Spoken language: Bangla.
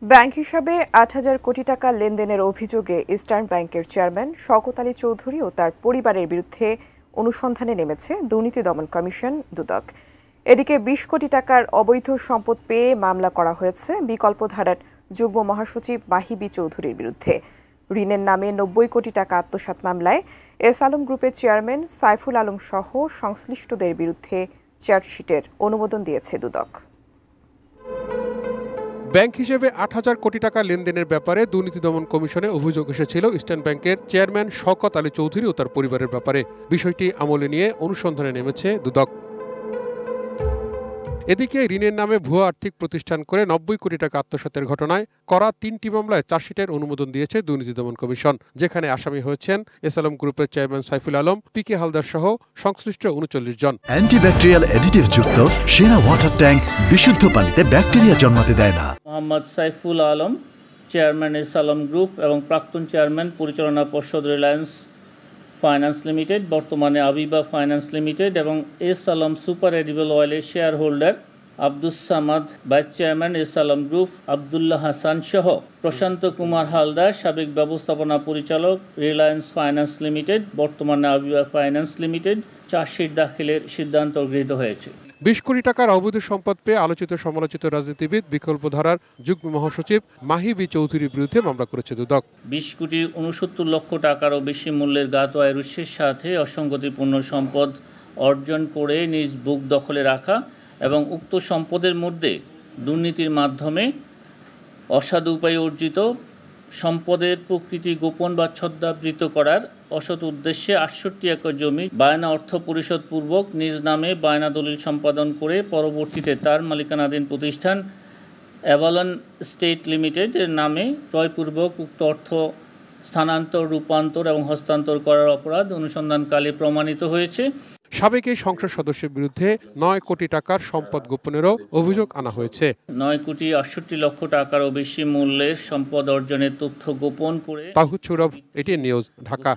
ব্যাংক হিসাবে ৮,০০০ কোটি টাকা লেনদেনের অভিযোগে ইস্টার্ন ব্যাংকের চেয়ারম্যান শওকত আলী চৌধুরী ও তার পরিবারের বিরুদ্ধে অনুসন্ধানে নেমেছে দুর্নীতি দমন কমিশন দুদক। এদিকে ২০ কোটি টাকার অবৈধ সম্পদ পেয়ে মামলা করা হয়েছে বিকল্পধারার যুগ্ম মহাসচিব মাহি বি চৌধুরীর বিরুদ্ধে। ঋণের নামে ৯০ কোটি টাকা আত্মসাৎ মামলায় এস আলম গ্রুপের চেয়ারম্যান সাইফুল আলম সহ সংশ্লিষ্টদের বিরুদ্ধে চার্জশিটের অনুমোদন দিয়েছে দুদক। ব্যাংক হিসেবে ৮,০০০ কোটি টাকা লেনদেনের ব্যাপারে দুর্নীতি দমন কমিশনে অভিযোগ এসেছিল ইস্টার্ন ব্যাংকের চেয়ারম্যান শওকত আলী চৌধুরী ও তার পরিবারের ব্যাপারে। বিষয়টি আমলে নিয়ে অনুসন্ধানে নেমেছে দুদক। এদিকে ঋণের নামে ভুয়া আর্থিক প্রতিষ্ঠান করে ৯০ কোটি টাকা আত্মসাতের ঘটনায় করা ৩টি মামলায় চার্জশিটের অনুমোদন দিয়েছে দুর্নীতি দমন কমিশন, যেখানে আসামি হয়েছেন এস আলম গ্রুপের চেয়ারম্যান সাইফুল আলম, পিকে হালদার সহ সংশ্লিষ্ট ৩৯ জন। অ্যান্টিব্যাকটেরিয়াল অ্যাডিটিভ যুক্ত সেরা ওয়াটার ট্যাঙ্ক বিশুদ্ধ পানিতে ব্যাকটেরিয়া জন্মাতে দেয় না। Mohammad Saiful Alam, chairman S Alam group এবং প্রাক্তন চেয়ারম্যান পরিচালনা পর্ষদ রিলায়েন্স ফাইন্যান্স লিমিটেড, বর্তমানে আবিবা ফাইন্যান্স লিমিটেড, এবং এস আলম সুপার এডিবল অয়েলের shareholder Abdus Samad, vice chairman S Alam group, Abdullah Hasan সহ প্রশান্ত কুমার হালদার, সাবেক ব্যবস্থাপনা পরিচালক রিলায়েন্স ফাইন্যান্স লিমিটেড, বর্তমানে আবিবা ফাইন্যান্স লিমিটেড চার্জশিট দাখিলের সিদ্ধান্ত গৃহীত হয়েছে। ২০ কোটি টাকার অবৈধ সম্পদ পেয়ে আলোচিত সমালোচিত রাজনীতিবিদ বিকল্পধারার যুগ্ম মহাসচিব মাহি বি চৌধুরীর বিরুদ্ধে মামলা করেছে দুদক। ২০ কোটি ৬৯ লক্ষ টাকারও বেশি মূল্যের জ্ঞাত আয়ের উৎসের সাথে অসংগতিপূর্ণ সম্পদ অর্জন করে নিজ বুক দখলে রাখা এবং উক্ত সম্পদের মধ্যে দুর্নীতির মাধ্যমে অসাধু উপায়ে অর্জিত সম্পদের প্রকৃতি গোপন বা ছদ্মাবৃত করার অসৎ উদ্দেশ্যে ৬৮ একর জমি বায়না অর্থ পরিশোধ পূর্বক নিজ নামে বায়না দলিল সম্পাদন করে পরবর্তীতে তার মালিকানাধীন প্রতিষ্ঠান অ্যাভালন স্টেট লিমিটেডের নামে ক্রয়পূর্বক উক্ত অর্থ স্থানান্তর, রূপান্তর এবং হস্তান্তর করার অপরাধ অনুসন্ধানকালে প্রমাণিত হয়েছে। সাবেক এই সংসদ সদস্যের বিরুদ্ধে ৯ কোটি টাকার সম্পদ গোপনেরও অভিযোগ আনা হয়েছে। ৯ কোটি ৬৮ লক্ষ টাকারও বেশি মূল্যের সম্পদ অর্জনের তথ্য গোপন করে। তাহিদ সৌরভ, এটিএন নিউজ, ঢাকা।